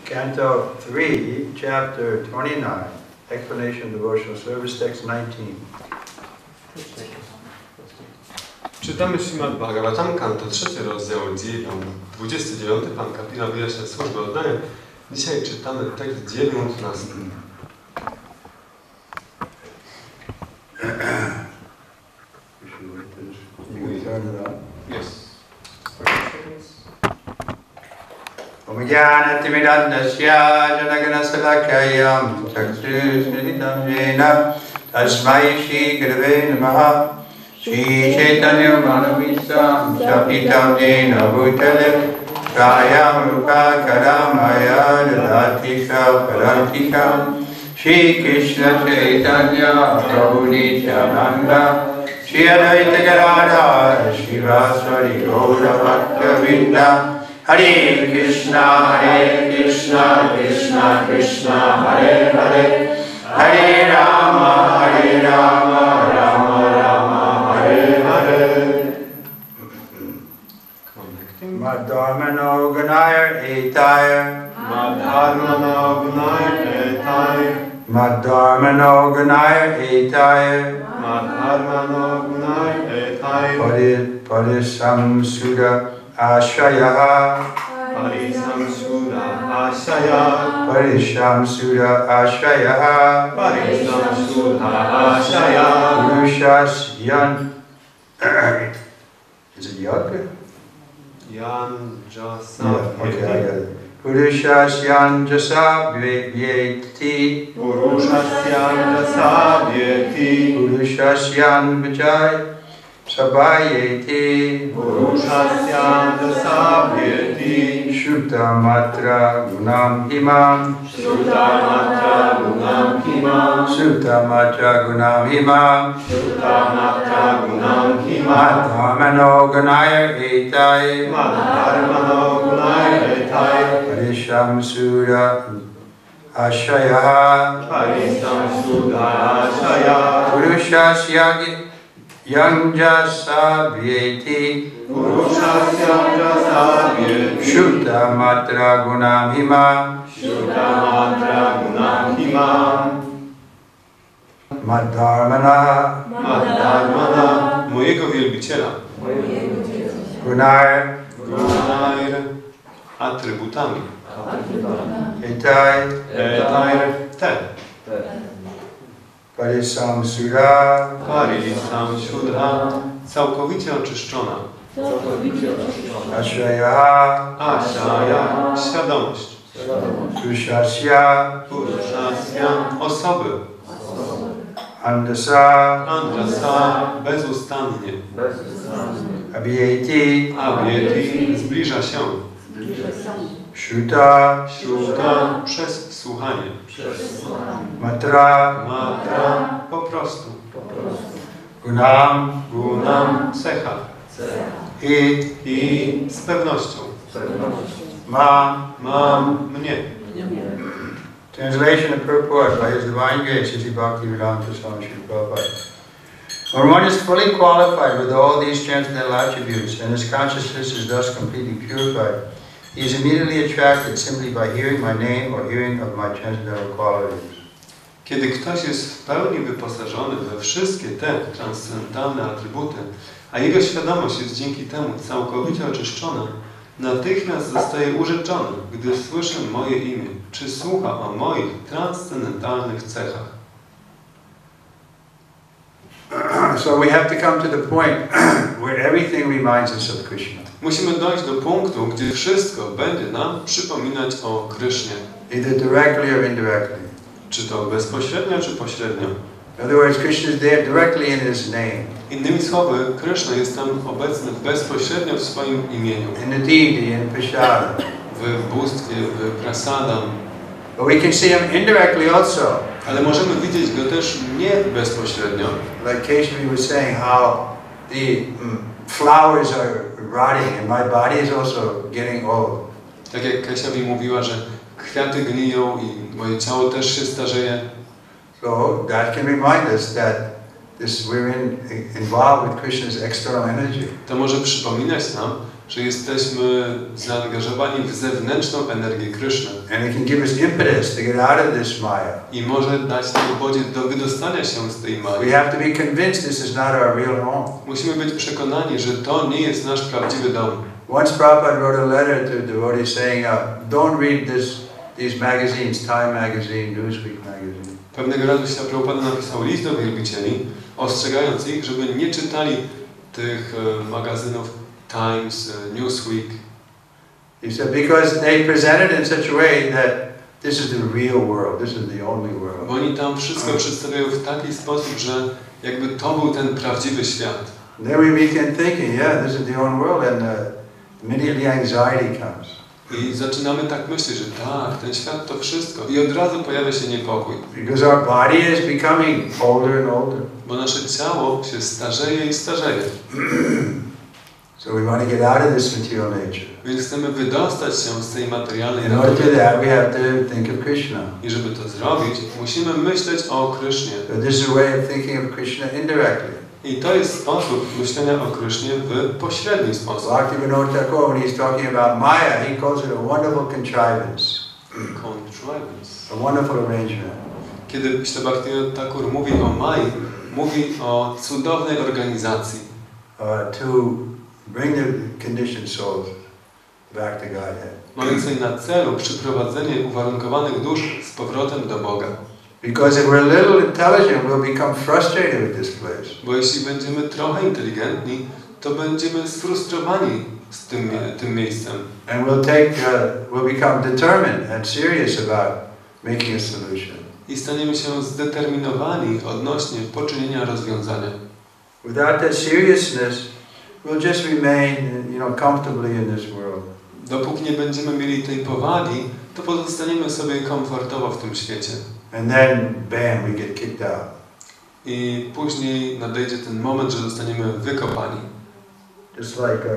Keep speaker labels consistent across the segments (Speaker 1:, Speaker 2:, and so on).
Speaker 1: Canto 3, Chapter 29, Explanation of Devotional Service, Text 19.
Speaker 2: Czytamy Śrimad Bhagavatam, Kanto 3, rozdział 29. Pan Kapila wyjaśnia służbę oddania. Dzisiaj czytamy tekst 19. Yes.
Speaker 1: Omjānatimirandasya janaganasalakayam chakshusnitam jena tasmai shri gurave namaha Shri Chaitanya Manavisham Chapitam jena bhutale Kayam rupa karamaya dadatika parantikam Shri Krishna Chaitanya Prabhu Nityananda Shri Advaita Gadadhara Shivasari Gaura Bhakta Vrinda Hare Krishna, Krishna Krishna, Hare Hare, Hare Rama, Rama Rama, Hare Hare. Madharmano Ganaya Etaya,
Speaker 2: Madharmano Gunaya Etaya,
Speaker 1: Madharmano Ganaya Etaya,
Speaker 2: Madharmano Gunaya Etaya,
Speaker 1: Padisam Sudha Ashayaha
Speaker 2: Parisam Sudha Ashayaha
Speaker 1: Parisham Sudha Ashayaha
Speaker 2: Parisam Sudha Ashayaha
Speaker 1: Purushas Yan Is it Yaga?
Speaker 2: Yan Jasa
Speaker 1: Okay, I got it. Purushas Yan Jasa Vyeti
Speaker 2: Purushas Yan Jasa Vyeti
Speaker 1: Purushas Yan Vijay Sabayeti
Speaker 2: Purushasya Dasavyeti
Speaker 1: Shruta Matra Gunam Himam
Speaker 2: Shruta Matra Gunam Himam
Speaker 1: Shruta Matra Gunam Himam
Speaker 2: Shruta Matra Gunam Himam
Speaker 1: Madharmano Ganaya Etai
Speaker 2: Madharmano Gunaya Etai
Speaker 1: Parisham Sudha Ashayaha
Speaker 2: Parisam Sudha Ashayaha
Speaker 1: Purushas Yanjasa Vyeti
Speaker 2: Purushasya Dasavyeti
Speaker 1: Shruta Matra Gunam Himam
Speaker 2: Shruta Matra Gunam Himam
Speaker 1: Madharmana
Speaker 2: mojego wielbiciela
Speaker 1: Gunair
Speaker 2: Gunair atrybutami
Speaker 1: Etai
Speaker 2: Etair te
Speaker 1: Parisam Sudha
Speaker 2: Parisam Shudha całkowicie oczyszczona
Speaker 1: Ashayaha
Speaker 2: Ashaya świadomość
Speaker 1: Purushasya
Speaker 2: Purushasya osoby
Speaker 1: Andasa
Speaker 2: Andrasa bezustannie
Speaker 1: Abhyeti
Speaker 2: Abhyeti zbliża się
Speaker 1: Shruta
Speaker 2: Shruta przez słuchanie
Speaker 1: Matra
Speaker 2: Matra po prostu
Speaker 1: Gunam
Speaker 2: Gunam cecha i z pewnością mam mnie.
Speaker 1: Translation and purport by His Divine Grace, Sri Bhaktivedanta Swami Srila Prabhupada. When one is fully qualified with all these transcendental attributes and his consciousness is thus completely purified, he is immediately attracted simply by hearing my name or hearing of my transcendental qualities.
Speaker 2: Kiedy ktoś jest w pełni wyposażony we wszystkie te transcendentalne atrybuty, a jego świadomość jest dzięki temu całkowicie oczyszczona, natychmiast zostaje urzeczony, gdy słyszy moje imię, czy słucha o moich transcendentalnych cechach.
Speaker 1: So we have to come to the point where everything reminds us of Krishna.
Speaker 2: Musimy dojść do punktu, gdzie wszystko będzie nam przypominać o Krysznie.
Speaker 1: Either directly or indirectly.
Speaker 2: Czy to bezpośrednio, czy pośrednio.
Speaker 1: In other words, Krishna is there directly in His name.
Speaker 2: Innymi słowy, Kryszna jest tam obecny bezpośrednio w swoim imieniu.
Speaker 1: In the deity, in prasada.
Speaker 2: W bóstwie, w prasadam.
Speaker 1: But we can see Him indirectly also.
Speaker 2: Ale możemy widzieć go też nie bezpośrednio.
Speaker 1: Like Keshavi was saying, how the flowers are rotting and my body is also getting old.
Speaker 2: Tak jak Keshavi mówiła, że kwiaty gniją i moje ciało też się starzeje.
Speaker 1: So that can remind us that we're involved with Krishna's external energy.
Speaker 2: To może przypominać nam, że jesteśmy zaangażowani w zewnętrzną energię Kryszny.
Speaker 1: And it can give us impetus to get out of this Maya.
Speaker 2: I może dać nam podział do wydostania się z tej Mai.
Speaker 1: We have to be convinced this is not our real home.
Speaker 2: Musimy być przekonani, że to nie jest nasz prawdziwy dom.
Speaker 1: Once Prabhupada wrote a letter to devotees saying, don't read these magazines, Time Magazine, Newsweek Magazine.
Speaker 2: Pewnego razu Śrila Prabhupada napisał list do wielbicieli, ostrzegając ich, żeby nie czytali tych magazynów Times, Newsweek.
Speaker 1: He said, because they presented in such a way that this is the real world, this is the only world.
Speaker 2: Bo oni tam wszystko przedstawiają w taki sposób, że jakby to był ten prawdziwy świat.
Speaker 1: And then we begin thinking, yeah, this is the only world, and immediately anxiety comes.
Speaker 2: I zaczynamy tak myśleć, że tak, ten świat to wszystko. I od razu pojawia się niepokój.
Speaker 1: Because our body is becoming older and older.
Speaker 2: Bo nasze ciało się starzeje i starzeje.
Speaker 1: So we want to get out of this material nature.
Speaker 2: Więc chcemy wydostać się z tej materialnej
Speaker 1: In order to
Speaker 2: natury.
Speaker 1: do that, we have to think of Krishna.
Speaker 2: I żeby to zrobić, musimy myśleć o Krysznie.
Speaker 1: But this is a way of thinking of Krishna indirectly.
Speaker 2: I to jest sposób myślenia o Krysznie w pośredni sposób.
Speaker 1: Bhaktivinoda Thakur, when he's talking about Maya, he calls it a wonderful contrivance. A wonderful arrangement.
Speaker 2: Kiedy Śrila Bhaktivinoda Thakur mówi o Mai, mówi o cudownej organizacji.
Speaker 1: To bring the conditioned souls back to Godhead.
Speaker 2: Mającej na celu przyprowadzenie uwarunkowanych dusz z powrotem do Boga.
Speaker 1: Because if we're a little intelligent, we'll become frustrated with this place.
Speaker 2: Bo jeśli będziemy trochę inteligentni, to będziemy sfrustrowani z tym miejscem.
Speaker 1: And we'll become determined and serious about making a solution.
Speaker 2: I staniemy się zdeterminowani odnośnie poczynienia rozwiązania.
Speaker 1: Without that seriousness, we'll just remain, comfortably in this world.
Speaker 2: Dopóki nie będziemy mieli tej powagi, to pozostaniemy sobie komfortowo w tym świecie.
Speaker 1: And then, bam, we get kicked out.
Speaker 2: I później nadejdzie ten moment, że zostaniemy wykopani.
Speaker 1: Just like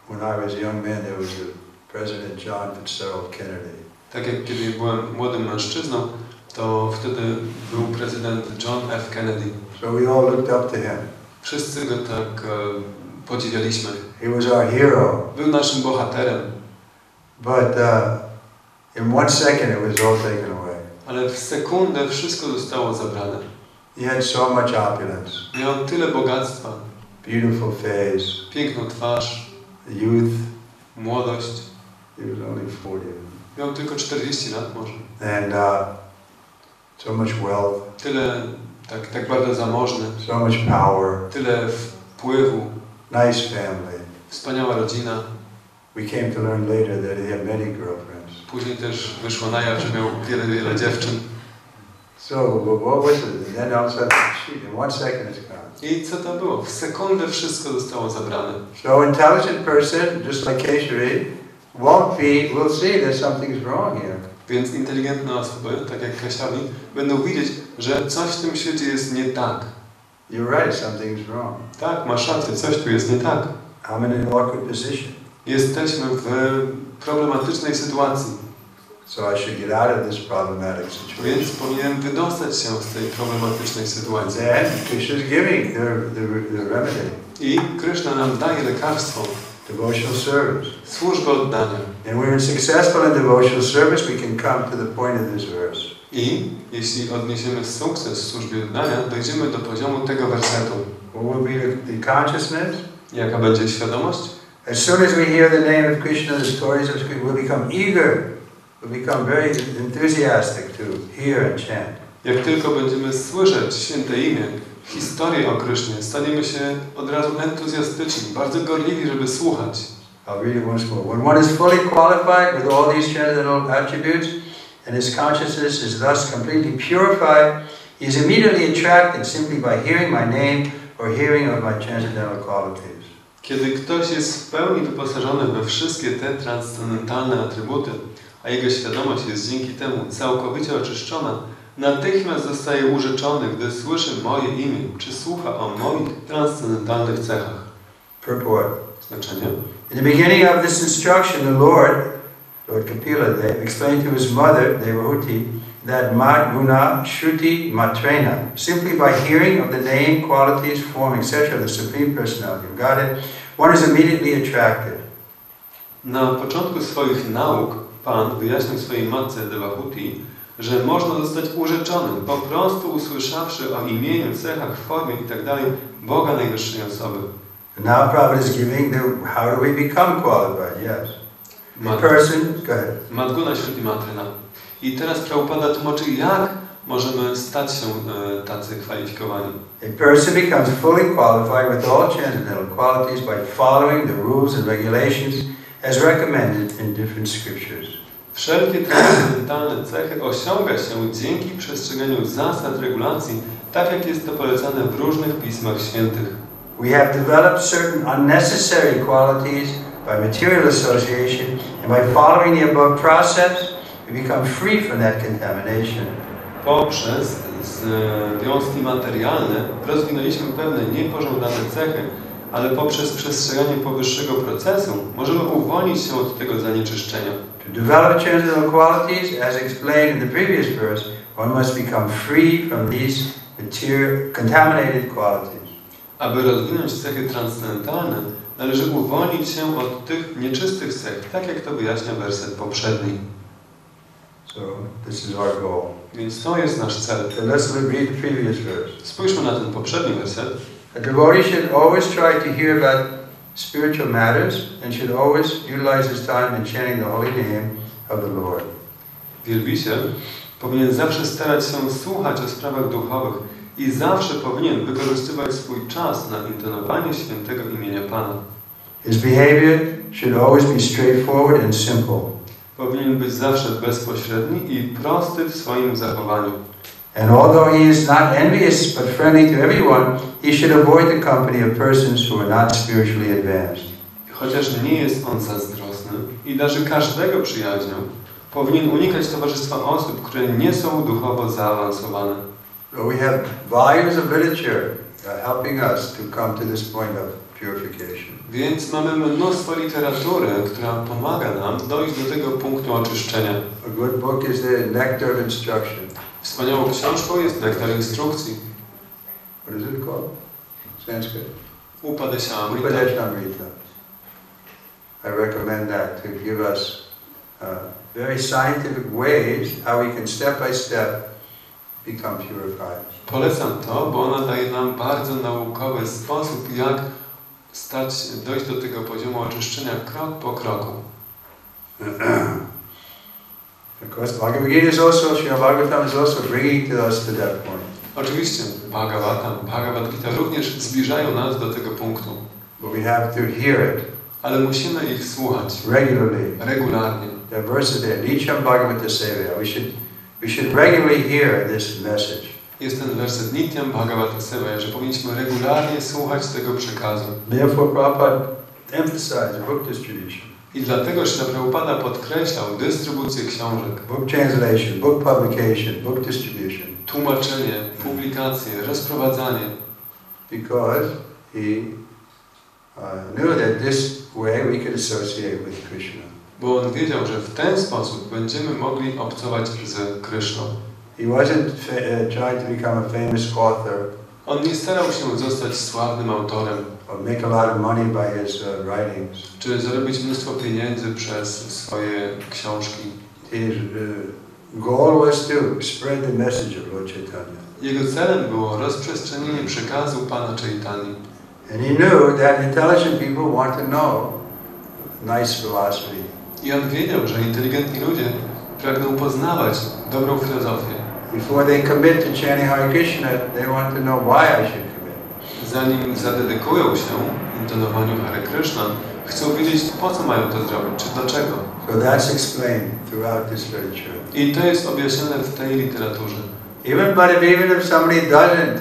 Speaker 1: when I was a young man, there was a President John Fitzgerald Kennedy.
Speaker 2: Tak jak kiedy byłem młodym mężczyzną, to wtedy był prezydent John F. Kennedy.
Speaker 1: So we all looked up to him.
Speaker 2: Wszyscy go tak podziwialiśmy.
Speaker 1: He was our hero.
Speaker 2: Był naszym bohaterem.
Speaker 1: But in 1 second it was all taken away.
Speaker 2: Ale w sekundę wszystko zostało zabrane.
Speaker 1: He had so much opulence.
Speaker 2: Miał tyle bogactwa.
Speaker 1: Beautiful face.
Speaker 2: Piękną twarz.
Speaker 1: Youth.
Speaker 2: Młodość.
Speaker 1: He was only 40.
Speaker 2: Miał tylko 40 lat może.
Speaker 1: And so much wealth.
Speaker 2: Tyle, tak bardzo zamożny.
Speaker 1: So much power.
Speaker 2: Tyle wpływu.
Speaker 1: Nice family.
Speaker 2: Wspaniała rodzina.
Speaker 1: We came to learn later that he had many girlfriends.
Speaker 2: Później też wyszło na jaw, że miał wiele dziewczyn.
Speaker 1: So what was it? Then all of a sudden, in 1 second it's gone.
Speaker 2: I co to było? W sekundę wszystko zostało zabrane.
Speaker 1: So intelligent person, just like Keshari, will see that something's wrong here.
Speaker 2: Więc inteligentne osoby, tak jak Kasiawi, będą widzieć, że coś w tym świecie jest nie tak.
Speaker 1: You're right, something's wrong.
Speaker 2: Tak, masz rację, coś tu jest nie tak.
Speaker 1: I'm in an awkward position.
Speaker 2: Jesteśmy w problematycznej sytuacji.
Speaker 1: So I should get out of this problematic situation.
Speaker 2: Więc powinienem wydostać się z tej problematycznej sytuacji.
Speaker 1: Then Krishna is giving the remedy.
Speaker 2: I Kryszna nam daje lekarstwo.
Speaker 1: Devotional service.
Speaker 2: Służbę oddania.
Speaker 1: And when we're successful in devotional service, we can come to the point of this verse.
Speaker 2: I jeśli odniesiemy sukces w służbie oddania, dojdziemy do poziomu tego wersetu.
Speaker 1: What will be the consciousness?
Speaker 2: Jaka będzie świadomość?
Speaker 1: As soon as we hear the name of Krishna, the stories of Krishna, we'll become eager. We'll become very enthusiastic to hear and chant.
Speaker 2: Jak tylko będziemy słyszeć święte imię, historię o Krysznie, staniemy się od razu entuzjastyczni, bardzo gorliwi, żeby słuchać.
Speaker 1: I'll read it once more. When one is fully qualified with all these transcendental attributes, and his consciousness is thus completely purified, he is immediately attracted simply by hearing my name or hearing of my transcendental qualities.
Speaker 2: Kiedy ktoś jest w pełni wyposażony we wszystkie te transcendentalne atrybuty, a jego świadomość jest dzięki temu całkowicie oczyszczona, natychmiast zostaje urzeczony, gdy słyszy moje imię, czy słucha o moich transcendentalnych cechach.
Speaker 1: Purport.
Speaker 2: Znaczenie.
Speaker 1: In the beginning of this instruction, the Lord Kapila, explained to his mother, Devahuti, that Mat Guna Shruti Matrena, simply by hearing of the name, qualities, form, etc., the Supreme Personality of Godhead, one is immediately attracted.
Speaker 2: Na początku swoich nauk Pan wyjaśnił swojej matce Devahuti, że można zostać urzeczonym, po prostu usłyszawszy o imieniu, cechach, formie itd. Boga Najwyższej Osoby.
Speaker 1: Now Prabhupada is giving how do we become qualified? Yes. A person, go ahead.
Speaker 2: Madguna Shruti Matrina. I teraz Prabhupada tłumaczy, jak możemy stać się tacy kwalifikowani.
Speaker 1: A person becomes fully qualified with all transcendental qualities by following the rules and regulations as recommended in different scriptures.
Speaker 2: Wszelkie transcendentalne cechy osiąga się dzięki przestrzeganiu zasad regulacji, tak jak jest to polecane w różnych pismach świętych.
Speaker 1: We have developed certain unnecessary qualities by material association, and by following the above process, we become free from that contamination.
Speaker 2: Poprzez związki materialne rozwinęliśmy pewne niepożądane cechy, ale poprzez przestrzeganie powyższego procesu możemy uwolnić się od tego zanieczyszczenia.
Speaker 1: To develop transcendental qualities, as explained in the previous verse, one must become free from these contaminated qualities.
Speaker 2: Aby rozwinąć cechy transcendentalne, należy uwolnić się od tych nieczystych cech, tak jak to wyjaśnia werset poprzedni.
Speaker 1: So, this is our goal.
Speaker 2: Więc to jest nasz cel.
Speaker 1: So let's read the previous verse.
Speaker 2: Spójrzmy na ten poprzedni werset.
Speaker 1: A devotee should always try to hear about spiritual matters and should always utilize his time in chanting the holy name of the Lord.
Speaker 2: Wielbiciel powinien zawsze starać się słuchać o sprawach duchowych i zawsze powinien wykorzystywać swój czas na intonowanie świętego imienia Pana.
Speaker 1: His behavior should always be straightforward and simple.
Speaker 2: Powinien być zawsze bezpośredni i prosty w swoim zachowaniu.
Speaker 1: And although he is not envious but friendly to everyone, he should avoid the company of persons who are not spiritually advanced.
Speaker 2: Chociaż nie jest on zazdrosny i darzy każdego przyjaźnią, powinien unikać towarzystwa osób, które nie są duchowo zaawansowane.
Speaker 1: So we have volumes of literature helping us to come to this point of purification.
Speaker 2: Więc mamy mnóstwo literatury, która pomaga nam dojść do tego punktu oczyszczenia.
Speaker 1: A good book is the Nectar of Instruction.
Speaker 2: Wspaniałą książką jest Nektar Instrukcji.
Speaker 1: What is it called? Sanskrit?
Speaker 2: Upadeshamrita.
Speaker 1: Upadeshamrita. I recommend that to give us very scientific ways how we can step by step become purified.
Speaker 2: Polecam to, bo ona daje nam bardzo naukowy sposób, jak dojść do tego poziomu oczyszczenia krok po kroku.
Speaker 1: Of course, Bhagavad Gita is also, Srimad Bhagavatam is also bringing to us to that point.
Speaker 2: Oczywiście Bhagavad Gita również zbliżają nas do tego punktu.
Speaker 1: But we have to hear it.
Speaker 2: Ale musimy ich słuchać regularnie.
Speaker 1: The verse is there, Nityam Bhagavata Sevaya. We should regularly hear this message.
Speaker 2: Jest ten werset Nityam Bhagavata Sevaya, że powinniśmy regularnie słuchać tego przekazu.
Speaker 1: Therefore, Prabhupada emphasized book distribution.
Speaker 2: I dlatego Śrila Prabhupada podkreślał dystrybucję książek.
Speaker 1: Book translation, book publication, book distribution.
Speaker 2: Tłumaczenie, publikacje, rozprowadzanie.
Speaker 1: Because he knew that this way we could associate with Krishna.
Speaker 2: Bo on wiedział, że w ten sposób będziemy mogli obcować z Kryszną.
Speaker 1: He wasn't trying to become a famous author.
Speaker 2: On nie starał się zostać sławnym autorem.
Speaker 1: Or make a lot of money by his writings.
Speaker 2: Czy zarobić mnóstwo pieniędzy przez swoje książki.
Speaker 1: His goal was to spread the message of Lord Chaitanya.
Speaker 2: Jego celem było rozprzestrzenienie przekazu Pana Chaitanya.
Speaker 1: And he knew that intelligent people want to know nice philosophy.
Speaker 2: I on wiedział, że inteligentni ludzie pragną poznawać dobrą filozofię.
Speaker 1: Before they commit to chanting Hare Krishna, they want to know why I should commit.
Speaker 2: Zanim zadedykują się intonowaniu Hare Kryszna, chcą wiedzieć, po co mają to zrobić, czy dlaczego.
Speaker 1: So that's explained throughout this literature.
Speaker 2: I to jest objaśnione w tej literaturze.
Speaker 1: Even if somebody doesn't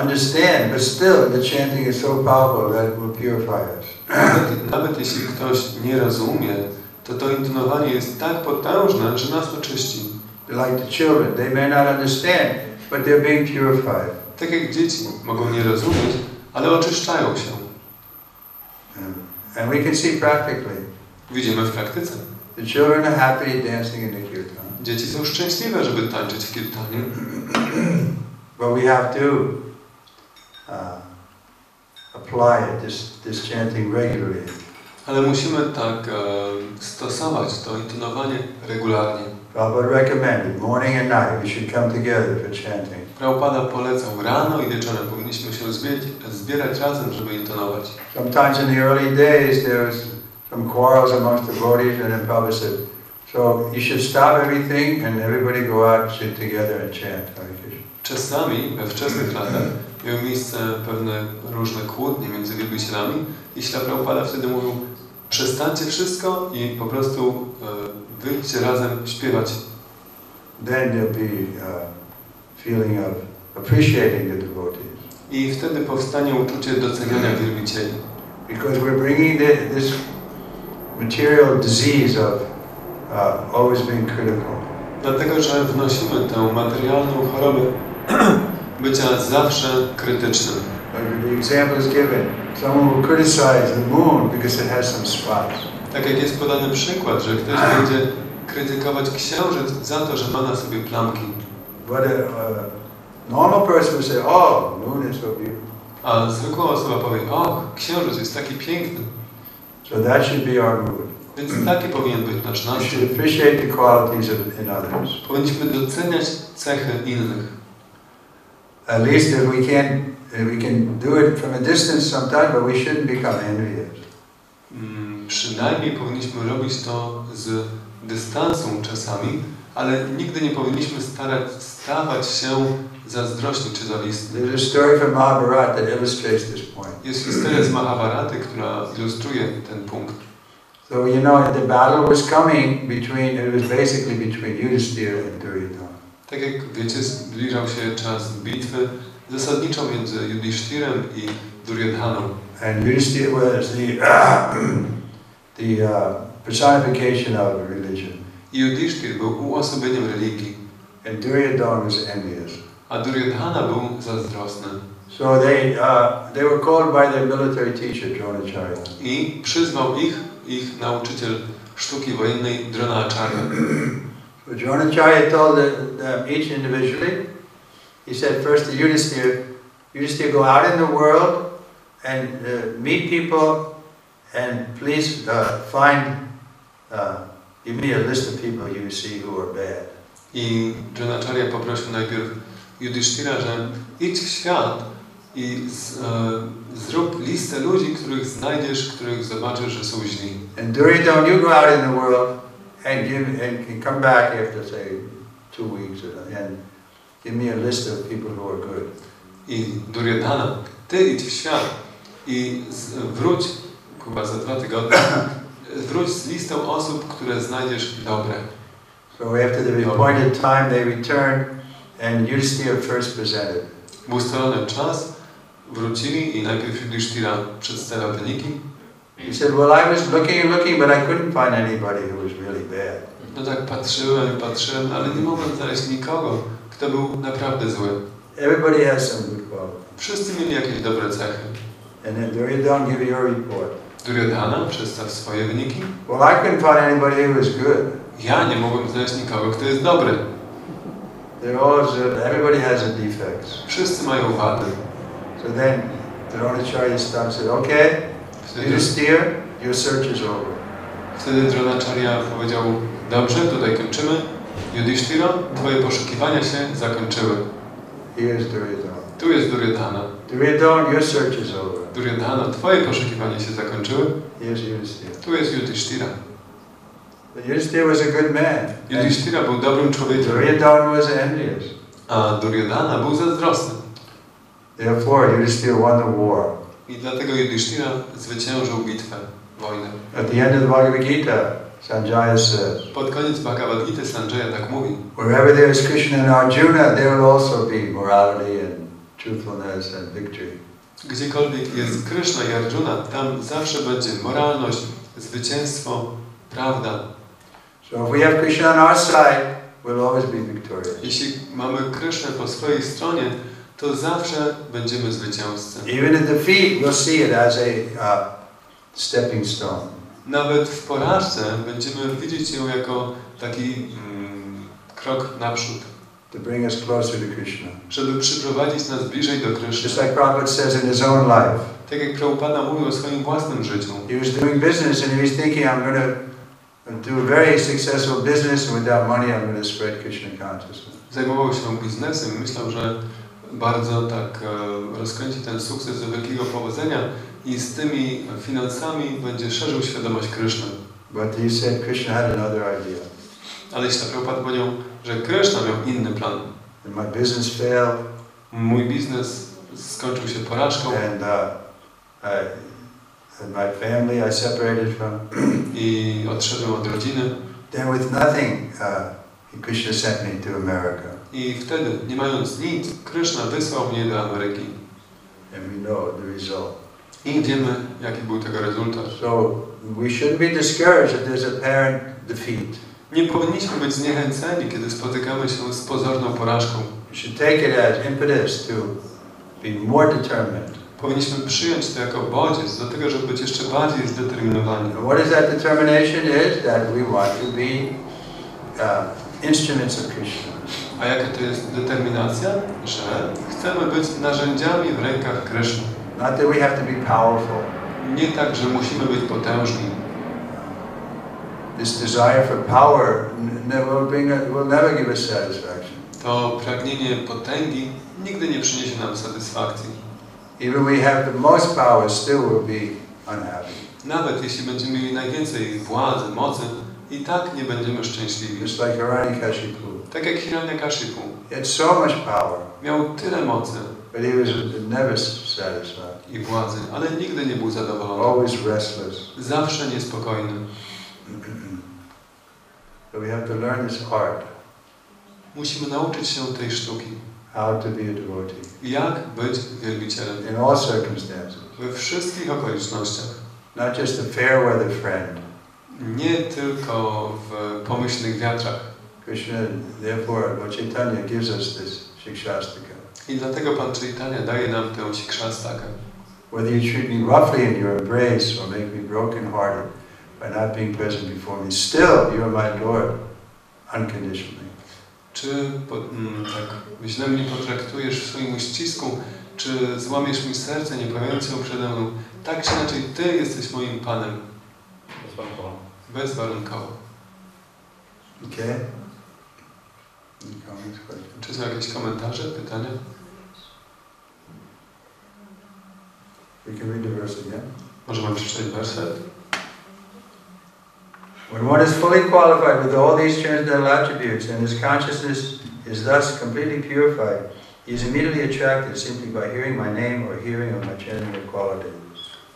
Speaker 1: understand, but still the chanting is so powerful that it will purify us.
Speaker 2: Nawet jeśli ktoś nie rozumie, to intonowanie jest tak potężne, że nas oczyści.
Speaker 1: Like the children, they may not understand, but they're being purified.
Speaker 2: Tak jak dzieci mogą nie rozumieć, ale oczyszczają się.
Speaker 1: And we can see practically.
Speaker 2: Widzimy w praktyce.
Speaker 1: The children are happy dancing in the kirtan.
Speaker 2: Dzieci są szczęśliwe, żeby tańczyć w kirtanie.
Speaker 1: But we have to apply it, this chanting regularly.
Speaker 2: Ale musimy tak stosować to intonowanie regularnie.
Speaker 1: Prabhupada recommended morning and night we should come together for chanting.
Speaker 2: Prabhupada polecał rano i wieczorem powinniśmy się zbierać razem, żeby intonować.
Speaker 1: Sometimes in the early days there was some quarrels amongst the devotees, and then Prabhupada said, so you should stop everything and everybody go out and sit together and chant.
Speaker 2: Czasami we wczesnych latach miały miejsce pewne różne kłótnie między wielbicielami i Śrila Prabhupada wtedy mówił: przestańcie wszystko i po prostu wyjdźcie razem śpiewać.
Speaker 1: Then there'll be feeling of appreciating the devotees.
Speaker 2: I wtedy powstanie uczucie doceniania wielbicieli.
Speaker 1: Because we're bringing this material disease of always being critical.
Speaker 2: Dlatego, że wnosimy tę materialną chorobę bycia zawsze krytycznym.
Speaker 1: Like the example is given, someone will criticize the moon because it has some spots.
Speaker 2: Tak jak jest podany przykład, że ktoś będzie krytykować księżyc za to, że ma na sobie plamki.
Speaker 1: But a normal person would say, oh, moon is so beautiful.
Speaker 2: A zwykła osoba powie: o, księżyc jest taki piękny.
Speaker 1: So that should be our mood.
Speaker 2: Więc taki powinien być nasz
Speaker 1: We
Speaker 2: nastrój.
Speaker 1: should appreciate the qualities in others.
Speaker 2: Powinniśmy doceniać cechy innych.
Speaker 1: At least if we can do it from a distance sometimes, but we shouldn't become envious.
Speaker 2: Przynajmniej powinniśmy robić to z dystansu czasami, ale nigdy nie powinniśmy stawać się zazdrośni czy zawistni.
Speaker 1: There's a story from Mahabharata that illustrates this point.
Speaker 2: Jest historia z Mahabharaty, która ilustruje ten punkt.
Speaker 1: So you know, the battle was coming it was basically between Yudhishthira and Duryodhana.
Speaker 2: Tak jak wiecie, zbliżał się czas bitwy zasadniczo między Yudhishthirem i Duryodhaną.
Speaker 1: And Yudhishthira was the personification of religion.
Speaker 2: I Yudhishthir był uosobieniem religii.
Speaker 1: And Duryodhana was envious.
Speaker 2: A Duryodhana był zazdrosny.
Speaker 1: So they were called by their military teacher, Dronacharya.
Speaker 2: I przyzwał ich nauczyciel sztuki wojennej Dronacharya.
Speaker 1: So Dronacharya told them each individually. He said first to Yudhishthira, go out in the world and meet people, and please give me a list of people you see who are bad.
Speaker 2: I Dronacharya poprosił najpierw Yudhishthira, że idź w świat i zrób listę ludzi, których znajdziesz, których zobaczysz, że są źli.
Speaker 1: And Duryodhana, you go out in the world and come back after say 2 weeks and give me a list of people who are good.
Speaker 2: I Duryodhana, ty idź w świat i wróć chyba za 2 tygodnie. Wróć z listą osób, które znajdziesz dobre.
Speaker 1: So after the appointed time they returned and Yudhishthira first presented.
Speaker 2: W ustalony czas wrócili i najpierw Yudhishthira przedstawia wyniki.
Speaker 1: He said, well, I was looking, but I couldn't find anybody who was really bad.
Speaker 2: No tak patrzyłem, ale nie mogłem znaleźć nikogo, kto był naprawdę zły.
Speaker 1: Everybody has some good qualities.
Speaker 2: Wszyscy mieli jakieś dobre cechy.
Speaker 1: And then Duryodhana, give your report.
Speaker 2: Duryodhana, przedstaw swoje wyniki.
Speaker 1: Well, I couldn't find anybody who was good.
Speaker 2: Ja nie mogłem znaleźć nikogo, kto jest dobry.
Speaker 1: Everybody has a defects.
Speaker 2: Wszyscy mają wady.
Speaker 1: So then Dronacharya stopped and said, okay, Yudhishthira, your search is over.
Speaker 2: Wtedy Dronacharya powiedział: dobrze, tutaj kończymy. Yudhishthira, twoje poszukiwania się zakończyły.
Speaker 1: Here's Duryodhana.
Speaker 2: Tu jest Duryodhana.
Speaker 1: Duryodhana, your search is over.
Speaker 2: Duryodhana, twoje poszukiwania się zakończyły.
Speaker 1: Here's Yudhishthira.
Speaker 2: Tu jest Yudhishthira.
Speaker 1: But Yudhishthira was a good man.
Speaker 2: Yudhishthira był dobrym człowiekiem.
Speaker 1: Duryodhana was envious.
Speaker 2: A Duryodhana był zazdrosny.
Speaker 1: Therefore, Yudhishthira won the war.
Speaker 2: I dlatego Yudhishthira zwyciężył bitwę, wojnę.
Speaker 1: At the end of the Bhagavad Gita, Sanjaya says,
Speaker 2: Pod koniec Bhagavad Gita Sanjaya tak mówi:
Speaker 1: wherever there is Krishna and Arjuna, there will also be morality and truthfulness and victory.
Speaker 2: Gdziekolwiek jest Kryszna i Arjuna, tam zawsze będzie moralność, zwycięstwo, prawda.
Speaker 1: So if we have Krishna on our side, we'll always be victorious.
Speaker 2: Jeśli mamy Krysznę po swojej stronie, to zawsze będziemy zwycięzcy.
Speaker 1: Even in defeat, we'll see it as a stepping stone.
Speaker 2: Nawet w porażce będziemy widzieć ją jako taki krok naprzód.
Speaker 1: To bring us closer to Krishna.
Speaker 2: Żeby przyprowadzić nas bliżej do Kryszny.
Speaker 1: Just like Prabhupada says in his own life.
Speaker 2: Tak jak Prabhupada mówił o swoim własnym życiu.
Speaker 1: He was doing business and he was thinking, I'm going to do a very successful business, and without money I'm going to spread Krishna consciousness.
Speaker 2: Zajmował się biznesem i myślał, że bardzo tak rozkręci ten sukces do wielkiego powodzenia i z tymi finansami będzie szerzył świadomość Kryszny.
Speaker 1: But he said Krishna had another idea.
Speaker 2: Ale jeśli Prabhupada powiedział, że Kryszna miał inny plan.
Speaker 1: And my business failed.
Speaker 2: Mój biznes skończył się porażką.
Speaker 1: And my family I separated from.
Speaker 2: I odszedłem od rodziny.
Speaker 1: Then with nothing, Krishna sent me to America.
Speaker 2: I wtedy, nie mając nic, Kryszna wysłał mnie do Ameryki.
Speaker 1: And we know the result.
Speaker 2: I wiemy, jaki był tego rezultat.
Speaker 1: So we shouldn't be discouraged if there's apparent defeat.
Speaker 2: Nie powinniśmy być zniechęceni, kiedy spotykamy się z pozorną porażką.
Speaker 1: We should take it as impetus to be more determined.
Speaker 2: Powinniśmy przyjąć to jako bodziec do tego, żeby być jeszcze bardziej zdeterminowani.
Speaker 1: And what is that determination is? That we want to be instruments of Krishna.
Speaker 2: A jaka to jest determinacja? Że chcemy być narzędziami w rękach Kryszny.
Speaker 1: Not that we have to be powerful.
Speaker 2: Nie tak, że musimy być potężni.
Speaker 1: This desire for power will never give us satisfaction.
Speaker 2: To pragnienie potęgi nigdy nie przyniesie nam satysfakcji.
Speaker 1: Even we have the most power, still will be unhappy.
Speaker 2: Nawet jeśli będziemy mieli najwięcej władzy, mocy, i tak nie będziemy szczęśliwi.
Speaker 1: Just like Hiranyakashipu.
Speaker 2: Tak jak Hiranyakashipu.
Speaker 1: He had so much power.
Speaker 2: Miał tyle mocy.
Speaker 1: But he was never satisfied.
Speaker 2: I władzy, ale nigdy nie był zadowolony.
Speaker 1: Always restless.
Speaker 2: Zawsze niespokojny.
Speaker 1: So we have to learn this art.
Speaker 2: Musimy nauczyć się tej sztuki.
Speaker 1: How to be a devotee.
Speaker 2: Jak być wielbicielem.
Speaker 1: In all circumstances.
Speaker 2: We wszystkich okolicznościach.
Speaker 1: Not just a fair weather friend.
Speaker 2: Nie tylko w pomyślnych wiatrach.
Speaker 1: Krishna, therefore, Lord Chaitanya gives us this Shikshastaka.
Speaker 2: I dlatego Pan Chaitanya daje nam tę Shikshastakę.
Speaker 1: Whether you treat me roughly in your embrace or make me broken-hearted by not being present before me, still you are my Lord, unconditionally.
Speaker 2: Czy tak źle mnie potraktujesz w swoim uścisku, czy złamiesz mi serce, nie pojawiając się przede mną, tak czy inaczej Ty jesteś moim Panem. Bezwarunkowo.
Speaker 1: Okay?
Speaker 2: Czy są jakieś komentarze, pytania?
Speaker 1: We can read the verse again.
Speaker 2: Możemy przeczytać werset.
Speaker 1: When one is fully qualified with all these transcendental attributes and his consciousness is thus completely purified, he is immediately attracted simply by hearing my name or hearing of my chanting qualities.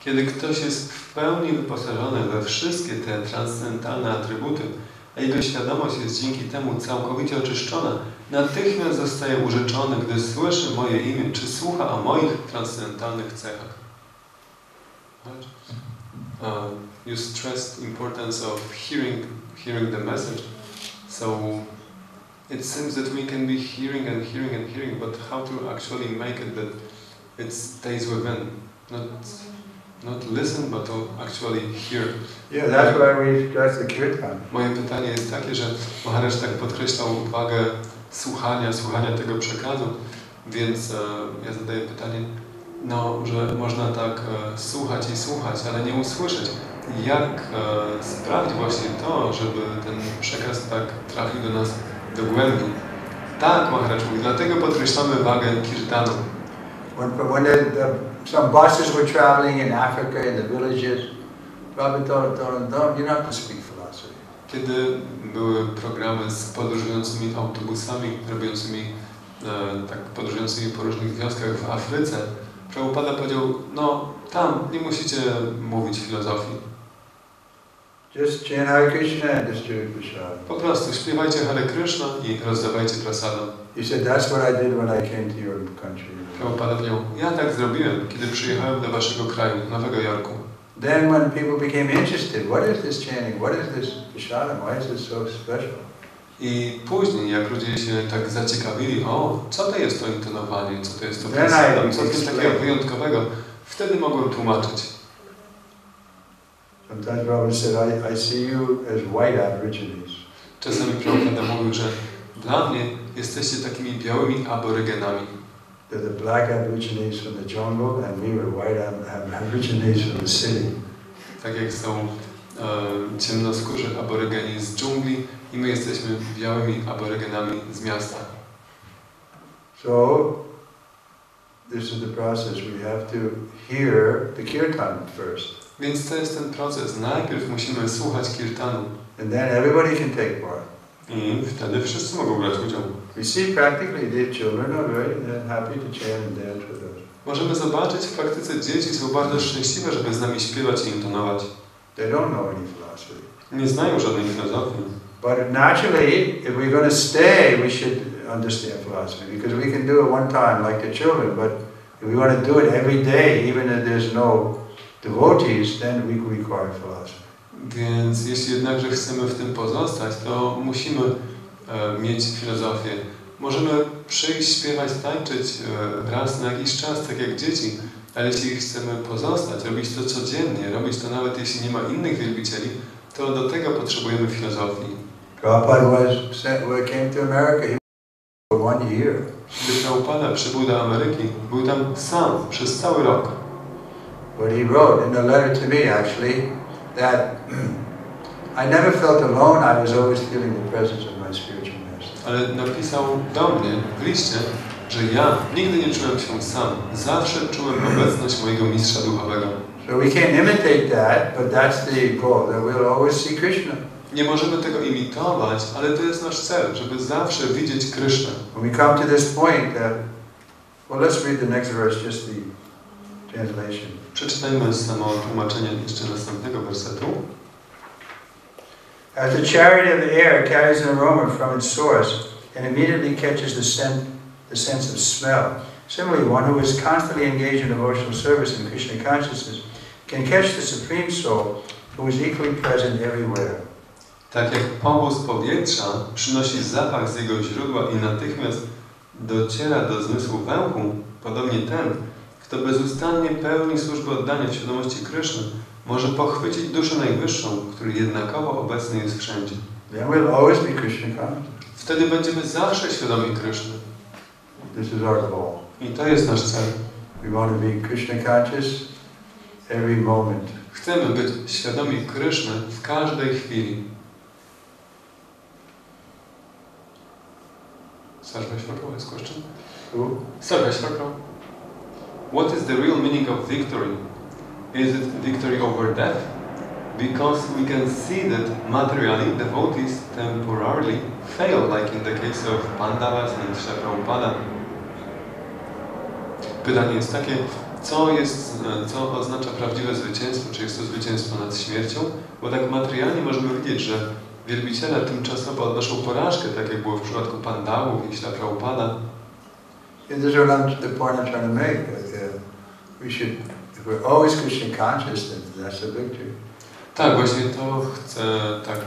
Speaker 2: Kiedy ktoś jest w pełni wyposażony we wszystkie te transcendentalne atrybuty, a jego świadomość jest dzięki temu całkowicie oczyszczona, natychmiast zostaje urzeczony, gdy słyszy moje imię, czy słucha o moich transcendentalnych cechach. You stressed importance of hearing the message. So it seems that we can be hearing and hearing and hearing, but how to actually make it that it stays within, not listen, but to actually hear.
Speaker 1: Yeah, that's why we stress the kirtan.
Speaker 2: Moje pytanie jest takie, że Maharaj tak podkreślał wagę słuchania tego przekazu, więc ja zadaję pytanie, że można tak słuchać i słuchać, ale nie usłyszeć. Jak sprawić właśnie to, żeby ten przekaz tak trafił do nas do głębi? Tak, Maharaj mówi, dlatego podkreślamy wagę kirtanu.
Speaker 1: When some buses were traveling in Africa, in the villages, Prabhupada told them, you don't have to speak philosophy.
Speaker 2: Kiedy były programy z podróżującymi autobusami, podróżującymi po różnych wioskach w Afryce, Prabhupada powiedział, tam nie musicie mówić filozofii.
Speaker 1: Just chant Hare Krishna and distribute prasad.
Speaker 2: Po prostu śpiewajcie Hare Kryszna i rozdawajcie prasadę.
Speaker 1: He said, that's what I did when I came to your country.
Speaker 2: Prabhupada powiedział, ja tak zrobiłem, kiedy przyjechałem do waszego kraju, Nowego Jorku.
Speaker 1: Then when people became interested, what is this chanting? What is this prasadam? Why is this so special?
Speaker 2: I później, jak ludzie się tak zaciekawili, co to jest to intonowanie, co to jest to prasadam, co to jest takiego wyjątkowego, wtedy mogłem tłumaczyć.
Speaker 1: Sometimes Prabhupada said, I see you as white aborigines.
Speaker 2: Czasami Prabhupada mówił, że dla mnie jesteście takimi białymi aborygenami.
Speaker 1: They're the black aborigines from the jungle, and we were white aborigines from the city.
Speaker 2: Tak jak są ciemnoskórzy aborygeni z dżungli i my jesteśmy białymi aborygenami z miasta.
Speaker 1: So, this is the process. We have to hear the kirtan first.
Speaker 2: Więc to jest ten proces. Najpierw musimy słuchać kirtanu.
Speaker 1: And then everybody can take part.
Speaker 2: I wtedy wszyscy mogą brać udział.
Speaker 1: We see practically the children are very happy to chant and dance with us.
Speaker 2: Możemy zobaczyć w praktyce dzieci są bardzo szczęśliwe, żeby z nami śpiewać i intonować.
Speaker 1: They don't know any philosophy.
Speaker 2: Nie znają żadnej filozofii.
Speaker 1: But naturally, if we're going to stay, we should understand philosophy, because we can do it one time like the children, but if we want to do it every day, even if there's no devotees, then we require philosophy.
Speaker 2: Więc jeśli jednakże chcemy w tym pozostać, to musimy mieć filozofię. Możemy przyjść, śpiewać, tańczyć raz na jakiś czas, tak jak dzieci, ale jeśli chcemy pozostać, robić to codziennie, robić to nawet jeśli nie ma innych wielbicieli, to do tego potrzebujemy filozofii.
Speaker 1: Prabhupada came to America for 1 year.
Speaker 2: Gdy Prabhupada przybył do Ameryki, był tam sam przez cały rok.
Speaker 1: But he wrote in a letter to me actually that I never felt alone. I was always feeling the presence of my spiritual master.
Speaker 2: Ale napisał do mnie w liście, że ja nigdy nie czułem się sam. Zawsze czułem obecność mojego mistrza duchowego.
Speaker 1: So we can't imitate that, but that's the goal, that we'll always see Krishna.
Speaker 2: Nie możemy tego imitować, ale to jest nasz cel, żeby zawsze widzieć Krysznę.
Speaker 1: When we come to this point, well, let's read the next verse, just the translation.
Speaker 2: Przeczytajmy samo tłumaczenie jeszcze następnego wersetu.
Speaker 1: As the chariot of the air carries an aroma from its source and immediately catches the sense of smell, similarly, one who is constantly engaged in devotional service in Krishna consciousness can catch the Supreme Soul, who is equally present everywhere.
Speaker 2: Tak jak powóz powietrza przynosi zapach z jego źródła i natychmiast dociera do zmysłu węchu, podobnie ten, kto bezustannie pełni służbę oddania w świadomości Kryszny, może pochwycić duszę najwyższą, który jednakowo obecny jest wszędzie.
Speaker 1: Then we'll always be Krishna conscious.
Speaker 2: Wtedy będziemy zawsze świadomi Kryszny.
Speaker 1: This is our goal.
Speaker 2: I to jest nasz cel.
Speaker 1: We want to be Krishna conscious every moment.
Speaker 2: Chcemy być świadomi Kryszny w każdej chwili. Sarveshvara has question. Sarveshvara. What is the real meaning of victory? Is it victory over death? Because we can see that materially devotees temporarily fail, like in the case of Pandavas and Srila Prabhupada. Pytanie jest takie, co oznacza prawdziwe zwycięstwo? Czy jest to zwycięstwo nad śmiercią? Bo tak materialnie możemy widzieć, że wielbiciele tymczasowo odnoszą porażkę, tak jak było w przypadku Pandałów i Srila Prabhupada.
Speaker 1: And this is the point I'm trying to make. We should, if we're always Krishna conscious, then that's a victory.
Speaker 2: Tak, właśnie to chcę tak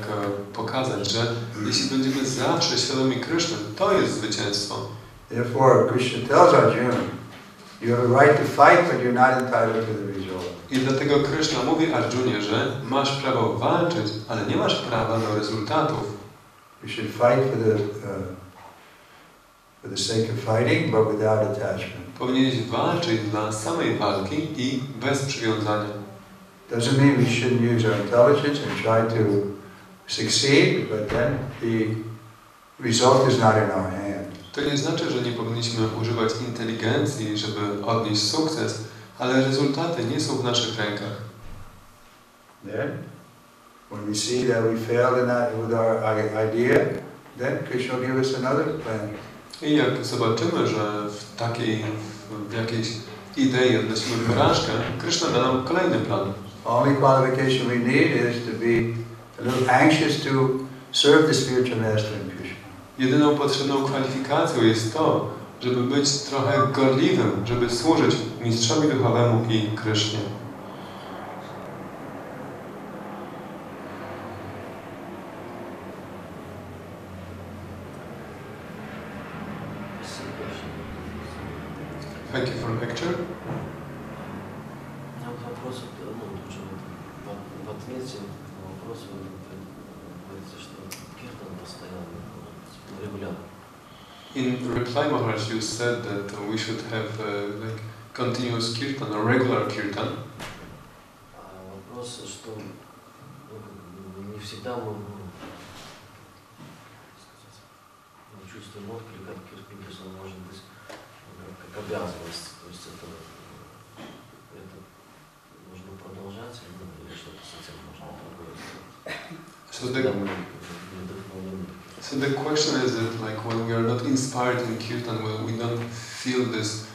Speaker 2: pokazać, że jeśli będziemy zawsze świadomi Kryszny, to jest zwycięstwo.
Speaker 1: Therefore, Krishna tells Arjuna, you have a right to fight, but you're not entitled to the result.
Speaker 2: I dlatego Kryszna mówi Arjunie, że masz prawo walczyć, ale nie masz prawa do rezultatów.
Speaker 1: You should fight for the sake of fighting, but without attachment.
Speaker 2: Powinieneś walczyć dla samej walki i bez przywiązania.
Speaker 1: Doesn't mean we shouldn't use our intelligence and try to succeed, but then the result is not in our hand.
Speaker 2: To nie znaczy, że nie powinniśmy używać inteligencji, żeby odnieść sukces, ale rezultaty nie są w naszych rękach.
Speaker 1: Then, when we see that we failed in that with our idea, then Krishna will give us another plan.
Speaker 2: I jak zobaczymy, że w jakiejś idei odnosimy porażkę, Kryszna da nam kolejny plan.
Speaker 1: Only qualification we need is to be a little anxious to serve the spiritual master in Krishna.
Speaker 2: Jedyną potrzebną kwalifikacją jest to, żeby być trochę gorliwym, żeby służyć mistrzowi duchowemu i Krysznie. Thank you for the lecture.
Speaker 3: Вопрос, в ответе на вопрос вы говорите, что киртан постоянно, регулярно.
Speaker 2: In reply, Maharaj, you said that we should have like continuous kirtan or regular kirtan.
Speaker 3: Вопрос, что не всегда мы чувствуем отклик от Кришны, может быть как обязанность, то есть это нужно продолжать или что-то с этим можно другое.
Speaker 2: So the question is that like when we are not inspired in kirtan, when we don't feel this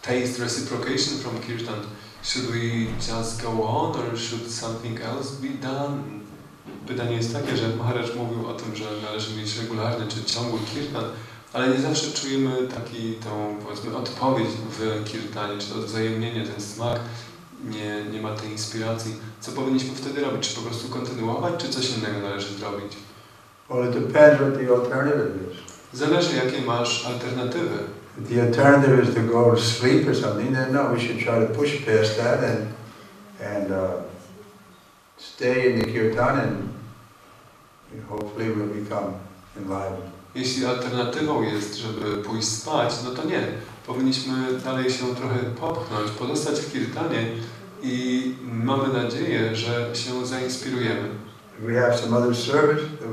Speaker 2: taste reciprocation from kirtan, should we just go on or should something else be done? Pytanie jest takie, że Maharaj mówił o tym, że należy mieć regularny czy ciągły kirtan, ale nie zawsze czujemy tą powiedzmy odpowiedź w kirtanie, czy to odwzajemnienie, ten smak, nie ma tej inspiracji. Co powinniśmy wtedy robić? Czy po prostu kontynuować, czy coś innego należy zrobić?
Speaker 1: Well, it depends what the alternative is.
Speaker 2: Zależy, jakie masz alternatywy.
Speaker 1: If the alternative is to go to sleep or something, then no, we should try to push past that and stay in the kirtan and hopefully we'll become enlivened.
Speaker 2: Jeśli alternatywą jest, żeby pójść spać, no to nie. Powinniśmy dalej się trochę popchnąć, pozostać w kirtanie i mamy nadzieję, że się zainspirujemy.
Speaker 1: If we have some other service that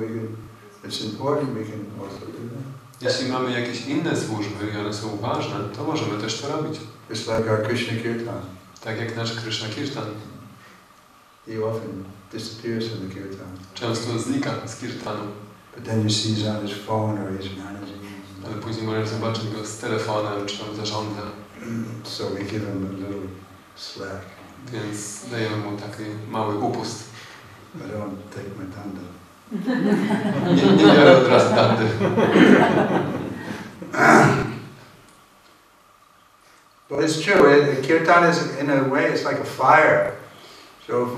Speaker 1: it's important, we can also do that.
Speaker 2: Jeśli mamy jakieś inne służby i one są ważne, to możemy też to robić.
Speaker 1: Just like our Krishna kirtan.
Speaker 2: Tak jak nasz Kryszna kirtan.
Speaker 1: He often disappears from the kirtan.
Speaker 2: Często znika z kirtanu.
Speaker 1: But then you see he's on his phone or he's managing.
Speaker 2: Ale później możesz zobaczyć go z telefonem, czy tam zarządza.
Speaker 1: So we give him a little slack.
Speaker 2: Więc dajemy mu taki mały upust.
Speaker 1: I don't take my danda.
Speaker 2: Nie biorę od razu dandy.
Speaker 1: But it's true. Kirtan is, in a way, it's like a fire. So if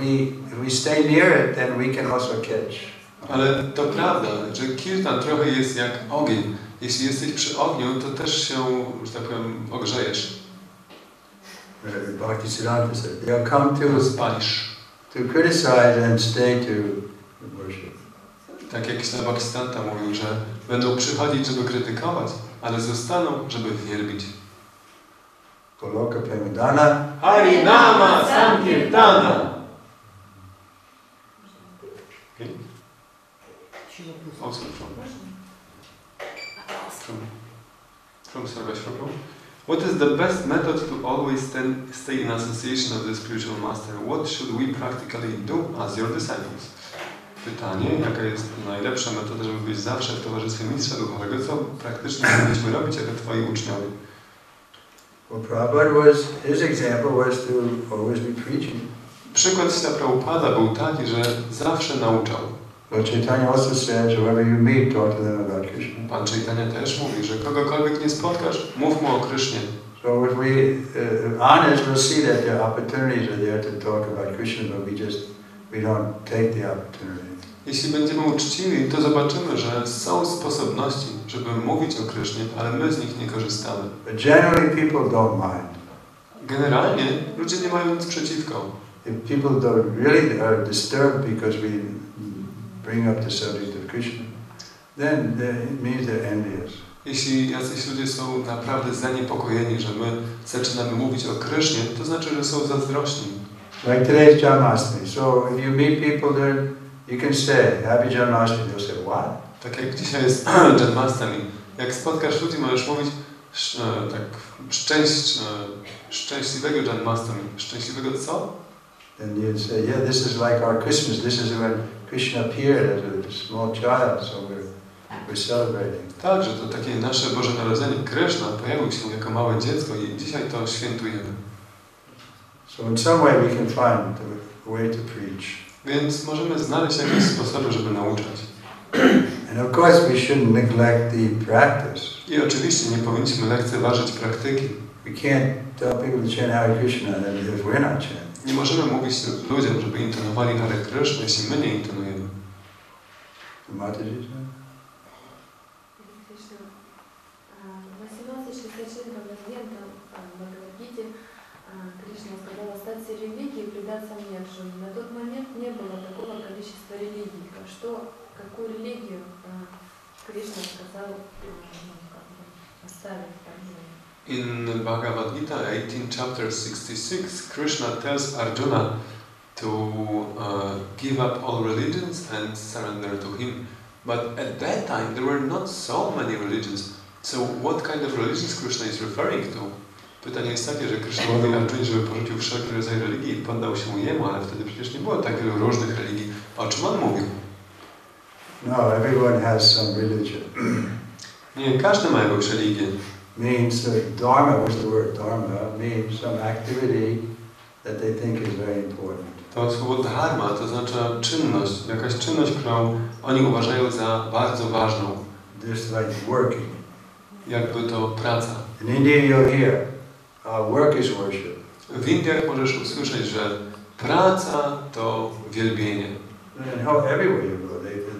Speaker 1: we stay near it, then we can also catch. Ale
Speaker 2: to prawda, że kirtan trochę jest jak ogień. Jeśli jesteś przy ogniu, to też się, że tak powiem, ogrzejesz.
Speaker 1: Bhaktisiddhanta said, they'll come to
Speaker 2: spalisz.
Speaker 1: To criticize and stay to worship.
Speaker 2: Tak jak Bhaktisiddhanta mówił, że będą przychodzić, żeby krytykować, ale zostaną, żeby wielbić.
Speaker 1: Goloka Premadana
Speaker 2: Harinama Sankirtana. Okay. Also from Sarveshwara. What is the best method to always stay in association of the spiritual master? What should we practically do as your disciples? Pytanie, jaka jest najlepsza metoda, żeby być zawsze w towarzystwie mistrza duchowego? Co praktycznie powinniśmy robić jako Twoi uczniowie?
Speaker 1: Well, Prabhupada his example was to always be preaching.
Speaker 2: Przykład Śrīla Prabhupada był taki, że zawsze nauczał.
Speaker 1: Lord Chaitanya also says, whoever you meet, talk to them about Krishna.
Speaker 2: Pan Chaitanya też mówi, że kogokolwiek nie spotkasz, mów mu o Krysznie.
Speaker 1: So if we honest, we'll see that the opportunities are there to talk about Krishna, but we don't take the opportunity.
Speaker 2: Jeśli będziemy uczciwi, to zobaczymy, że są sposobności, żeby mówić o Krysznie, ale my z nich nie korzystamy.
Speaker 1: But generally people don't mind.
Speaker 2: Generalnie ludzie nie mają nic przeciwko.
Speaker 1: If people really are disturbed because we bring up the subject of Krishna, then it means they're envious.
Speaker 2: Jeśli jacyś ludzie są naprawdę zaniepokojeni, że my zaczynamy mówić o Krysznie, to znaczy, że są zazdrośni.
Speaker 1: Like today's Janmashtami. So if you meet people there, you can say, Happy Janmashtami. They'll say, what?
Speaker 2: Tak jak dzisiaj jest Janmashtami. Jak spotkasz ludzi, możesz mówić tak szczęśliwego Janmashtami. Szczęśliwego co?
Speaker 1: And you'd say, yeah, this is like our Christmas. This is when Krishna appeared as a small child, so we're celebrating. Tak, że to takie nasze Boże Narodzenie, Kryszna, pojawił się jako małe dziecko i dzisiaj to świętujemy. So in some way we can find a way to preach.
Speaker 2: Więc możemy znaleźć jakieś sposoby, żeby nauczać.
Speaker 1: And of course we shouldn't neglect the practice.
Speaker 2: I oczywiście nie powinniśmy lekceważyć praktyki.
Speaker 1: We can't tell people to chant Hare Krishna if we're not chanting.
Speaker 2: Nie możemy mówić ludziom, żeby intonowali Hare Kryszna, jeśli my nie intonujemy.
Speaker 4: Кришна сказала стать всей религией и предаться мне. На тот момент не было такого количества религий. Какую религию Кришна сказал ставить так же.
Speaker 2: In Bhagavad Gita 18 chapter 66, Krishna tells Arjuna to give up all religions and surrender to him. But at that time there were not so many religions. So what kind of religions Krishna is referring to? Pytanie jest takie, że Krishna mówi Arjunie, żeby porzucił wszelki rodzaj religii i poddał się jemu, ale wtedy przecież nie było tak wielu różnych religii. O czym on mówił?
Speaker 1: No, everyone has some religion.
Speaker 2: Nie, każdy ma jakąś religię.
Speaker 1: Means dharma, what's the word? Dharma means some activity that they think is very important.
Speaker 2: To słowo dharma to znaczy czynność, jakaś czynność, którą oni uważają za bardzo ważną.
Speaker 1: Just like working.
Speaker 2: Jakby to praca.
Speaker 1: In India you'll hear, work is worship.
Speaker 2: W Indiach możesz usłyszeć, że praca to wielbienie.
Speaker 1: And everywhere you go,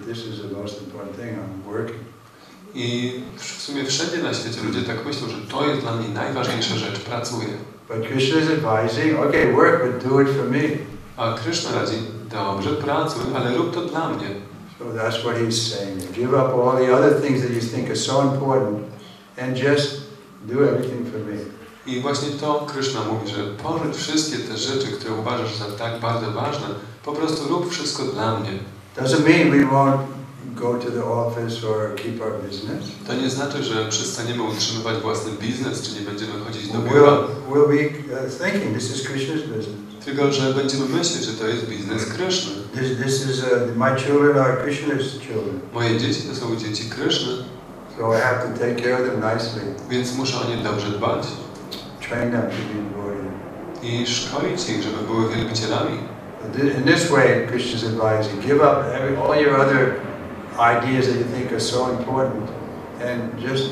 Speaker 1: this is the most important thing, I'm working.
Speaker 2: I w sumie wszędzie na świecie ludzie tak myślą, że to jest dla mnie najważniejsza rzecz, pracuję.
Speaker 1: But Krishna is advising, okay, work, but do it for me.
Speaker 2: A Kryszna radzi, dobrze, pracuj, ale rób to dla mnie.
Speaker 1: So that's what he's saying. Give up all the other things that you think are so important and just do everything for me.
Speaker 2: I właśnie to Kryszna mówi, że porzuć wszystkie te rzeczy, które uważasz za tak bardzo ważne, po prostu rób wszystko dla mnie.
Speaker 1: Doesn't mean we won't go to the office or keep our business.
Speaker 2: To nie znaczy, że przestaniemy utrzymywać własny biznes, czy nie będziemy chodzić do biura.
Speaker 1: We'll be thinking this is Krishna's business.
Speaker 2: Tylko, że będziemy myśleć, że to jest biznes Kryszny.
Speaker 1: This is my children are Krishna's children.
Speaker 2: Moje dzieci to są dzieci Kryszny.
Speaker 1: So I have to take care of them nicely.
Speaker 2: Więc muszę o nie dobrze dbać.
Speaker 1: Train them to be devoted.
Speaker 2: I szkolić ich, żeby były wielbicielami.
Speaker 1: In this way, Krishna's advising, give up all your other ideas that you think are so important and just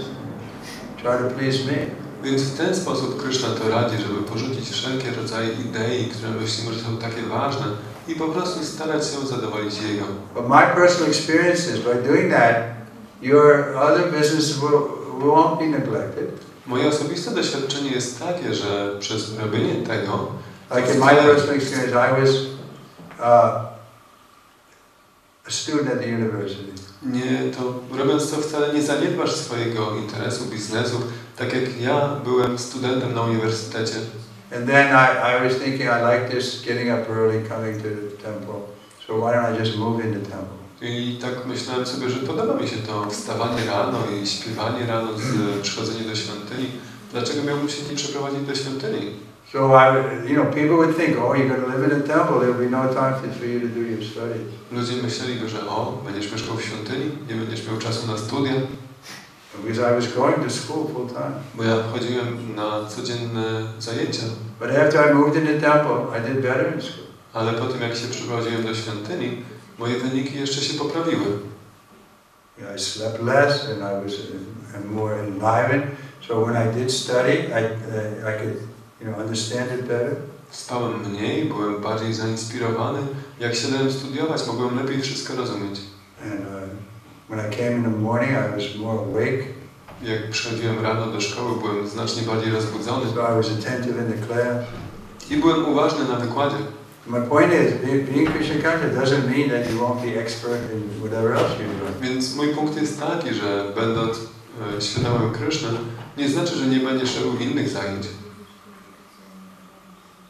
Speaker 1: try to please me.
Speaker 2: Więc w ten sposób Kryszna to radzi, żeby porzucić wszelkie rodzaje idei, które myślimy, że są takie ważne i po prostu starać się zadowolić Jego.
Speaker 1: But my personal experience is by doing that, your other business won't be neglected.
Speaker 2: Moje osobiste doświadczenie jest takie, że przez robienie tego,
Speaker 1: like in my personal experience, I was a student at the university.
Speaker 2: Nie, to robiąc to wcale nie zaniedbasz swojego interesu, biznesu, tak jak ja byłem studentem na uniwersytecie.
Speaker 1: And then I was thinking I like this getting up early, coming to the temple. So why don't I just move in the temple?
Speaker 2: I tak myślałem sobie, że podoba mi się to wstawanie rano i śpiewanie rano, przychodzenie do świątyni. Dlaczego miałbym się nie przeprowadzić do świątyni?
Speaker 1: So people would think, oh, you're going to live in a temple. There'll be no time for you to do your studies.
Speaker 2: Ludzie myśleliby, że będziesz mieszkał w świątyni, nie będziesz miał czasu na studia.
Speaker 1: Because I was going to school full time.
Speaker 2: Bo ja chodziłem na codzienne zajęcia.
Speaker 1: But after I moved in the temple, I did better in school.
Speaker 2: Ale po tym, jak się przeprowadziłem do świątyni, moje wyniki jeszcze się poprawiły.
Speaker 1: I slept less and I was more enlivened. So when I did study, I could understand it better.
Speaker 2: Spałem mniej, byłem bardziej zainspirowany. Jak siadałem studiować, mogłem lepiej wszystko rozumieć.
Speaker 1: And when I came in the morning, I was more awake.
Speaker 2: Jak przychodziłem rano do szkoły, byłem znacznie bardziej rozbudzony.
Speaker 1: So I was attentive in the class.
Speaker 2: I byłem uważny na wykładzie.
Speaker 1: My point is, being Krishna conscious doesn't mean that you won't be expert in whatever else you're doing.
Speaker 2: Więc mój punkt jest taki, że będąc świadomym Kryszny, nie znaczy, że nie będziesz robił innych zajęć.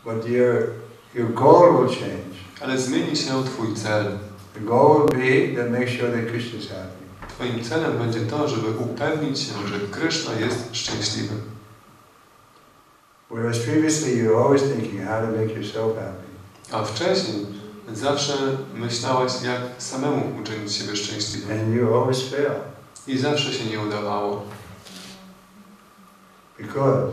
Speaker 1: But your goal will change.
Speaker 2: Ale zmieni się twój cel.
Speaker 1: The goal will be to make sure that Krishna is happy.
Speaker 2: Twoim celem będzie to, żeby upewnić się, że Kryszna jest szczęśliwy.
Speaker 1: Whereas previously you're always thinking how to make yourself happy.
Speaker 2: A wcześniej zawsze myślałaś, jak samemu uczynić siebie szczęśliwym.
Speaker 1: And you always fail.
Speaker 2: I zawsze się nie udawało.
Speaker 1: Because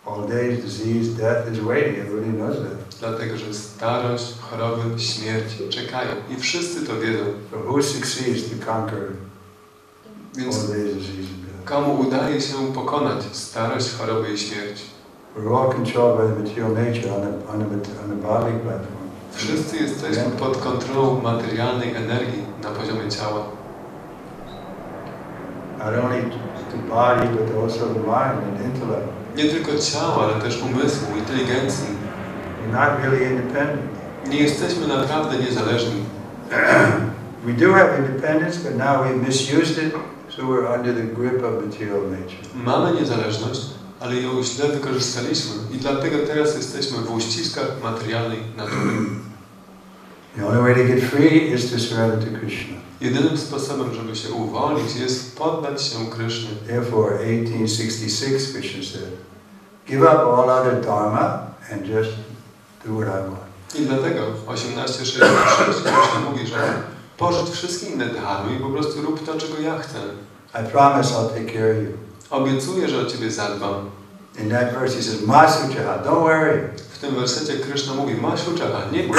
Speaker 1: old age, disease, death is waiting. Everybody knows that.
Speaker 2: Dlatego, że starość, choroby, śmierć czekają. I wszyscy to wiedzą.
Speaker 1: So who succeeds to conquer
Speaker 2: Więc
Speaker 1: old age, disease, and death?
Speaker 2: komu udaje się pokonać starość, choroby i śmierć?
Speaker 1: We're all controlled by the material nature on the bodily platform.
Speaker 2: Wszyscy jesteśmy pod kontrolą materialnej energii na poziomie ciała.
Speaker 1: Not only the body, but also the mind and intellect.
Speaker 2: Nie tylko ciała, ale też umysłu, inteligencji.
Speaker 1: We're not really independent.
Speaker 2: Nie jesteśmy naprawdę niezależni.
Speaker 1: We do have independence, but now we misused it, so we're under the grip of material nature.
Speaker 2: Mamy niezależność, ale ją źle wykorzystaliśmy i dlatego teraz jesteśmy w uściskach materialnej natury.
Speaker 1: The only way to get free is to surrender to Krishna.
Speaker 2: Jedynym sposobem, żeby się uwolnić, jest poddać się Krysznie.
Speaker 1: Therefore, 1866, Krishna said, give up all other dharma and just do what I want.
Speaker 2: I dlatego 1866 Kryszna mówi, że porzuć wszystkie inne dharmy i po prostu rób to, czego ja chcę.
Speaker 1: I promise I'll take care of you.
Speaker 2: Obiecuję, że o ciebie zadbam.
Speaker 1: In that verse he says, Ma Suchaha, don't worry.
Speaker 2: W tym wersecie Kryszna mówi, ma Suchaha, nie bój.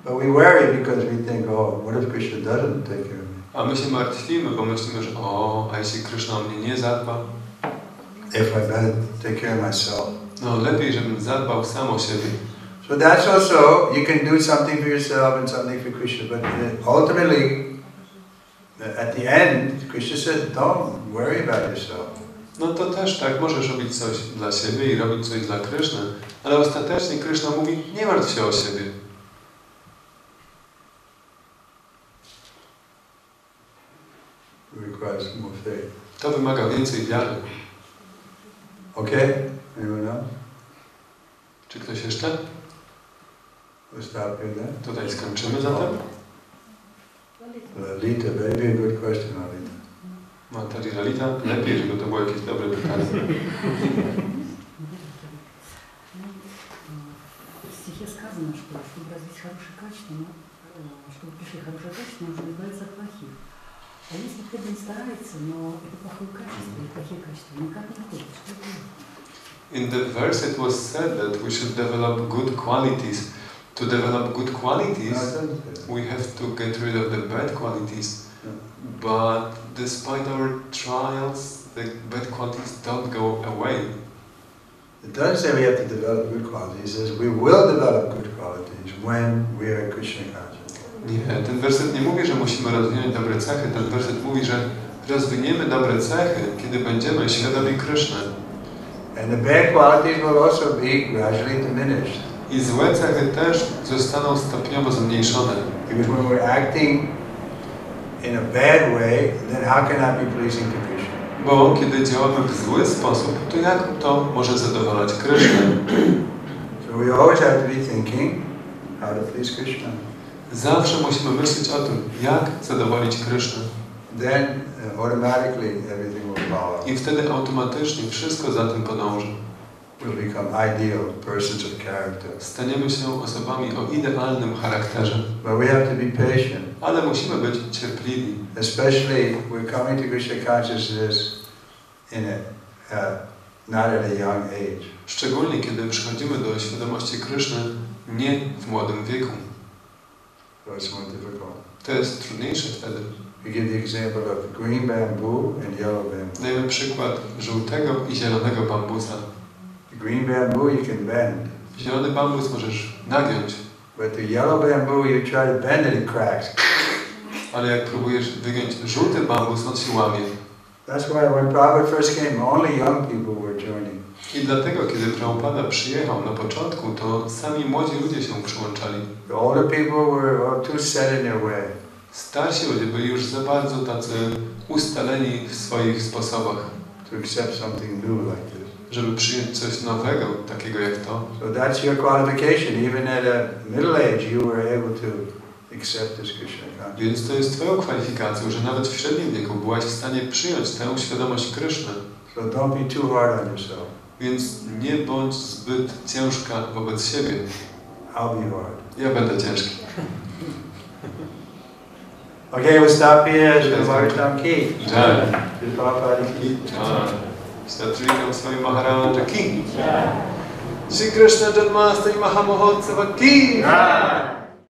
Speaker 1: But we worry because we think, oh, what if Krishna doesn't take care of me?
Speaker 2: A my się martwimy, bo myślimy, że a jeśli Kryszna o mnie nie zadba?
Speaker 1: If I better take care of myself.
Speaker 2: No lepiej, żebym zadbał sam o siebie.
Speaker 1: So that's also, you can do something for yourself and something for Krishna, but ultimately, at the end, Krishna said, don't worry about yourself.
Speaker 2: No to też tak, możesz robić coś dla siebie i robić coś dla Kryszny, ale ostatecznie Kryszna mówi, nie martw się o siebie.
Speaker 1: Requires more faith.
Speaker 2: To wymaga więcej wiary.
Speaker 1: Okay? Anyone else?
Speaker 2: Czy ktoś jeszcze?
Speaker 1: We'll stop here then.
Speaker 2: Tutaj skończymy zatem.
Speaker 1: Lalita, very good question, Lalita.
Speaker 2: Matari Lalita, lepiej, żeby to było jakieś dobre pytanie.
Speaker 5: В стихе сказано, что чтобы развить хорошие качества, чтобы пришли хорошие качества, нужно избавиться от плохих. А если кто-то старается, но это плохое качество и плохие качества никак не входят, что делать?
Speaker 2: In the verse it was said that we should develop good qualities. To develop good qualities, we have to get rid of the bad qualities. But despite our trials, the bad qualities don't go away.
Speaker 1: It doesn't say we have to develop good qualities. It says we will develop good qualities when we are Krishna conscious.
Speaker 2: Nie, ten werset nie mówi, że musimy rozwinąć dobre cechy. Ten werset mówi, że rozwiniemy dobre cechy, kiedy będziemy świadomi Kryszny.
Speaker 1: And the bad qualities will also be gradually diminished.
Speaker 2: I złe cechy też zostaną stopniowo zmniejszone.
Speaker 1: Because when we're acting in a bad way, then how can I be pleasing to Krishna?
Speaker 2: Bo kiedy działamy w zły sposób, to jak to może zadowalać Kryszny?
Speaker 1: So we always have to be thinking how to please Krishna.
Speaker 2: Zawsze musimy myśleć o tym, jak zadowolić Kryszny.
Speaker 1: Then automatically everything will follow.
Speaker 2: I wtedy automatycznie wszystko za tym podąży.
Speaker 1: We'll become ideal persons of character.
Speaker 2: Staniemy się osobami o idealnym charakterze.
Speaker 1: But we have to be patient.
Speaker 2: Ale musimy być cierpliwi.
Speaker 1: Especially we're coming to Krishna consciousness not at a young age.
Speaker 2: Szczególnie kiedy przychodzimy do świadomości Kryszny nie w młodym wieku.
Speaker 1: So it's more difficult.
Speaker 2: To jest trudniejsze wtedy.
Speaker 1: We give the example of green bamboo and yellow bamboo.
Speaker 2: Dajmy przykład żółtego i zielonego bambusa.
Speaker 1: The green bamboo you can bend.
Speaker 2: Zielony bambus możesz nagiąć.
Speaker 1: But the yellow bamboo you try to bend it, it cracks.
Speaker 2: Ale jak próbujesz wygiąć żółty bambus, on się łamie.
Speaker 1: That's why when Prabhupada first came, only young people were joining.
Speaker 2: I dlatego, kiedy Prabhupada przyjechał na początku, to sami młodzi ludzie się przyłączali.
Speaker 1: The older people were too set in their way.
Speaker 2: Starsi ludzie byli już za bardzo tacy ustaleni w swoich sposobach.
Speaker 1: To accept something new like this.
Speaker 2: Żeby przyjąć coś nowego, takiego jak to.
Speaker 1: So that's your qualification. Even at a middle age, you were able to accept this Krishna consciousness.
Speaker 2: Więc to jest twoją kwalifikacją, że nawet w średnim wieku byłaś w stanie przyjąć tę świadomość Kryszny.
Speaker 1: So don't be too hard on yourself.
Speaker 2: Więc nie bądź zbyt ciężka wobec siebie.
Speaker 1: I'll be hard.
Speaker 2: Ja będę ciężki.
Speaker 1: Okay, we'll stop here. Shri Ki.
Speaker 2: Jai.
Speaker 1: Shri Prabhupada Ki.
Speaker 2: Jai. Trivikrama Swami Maharaja Ki. Shri Krishna Janmashtami Mahamohotsava Ki.
Speaker 1: Jai.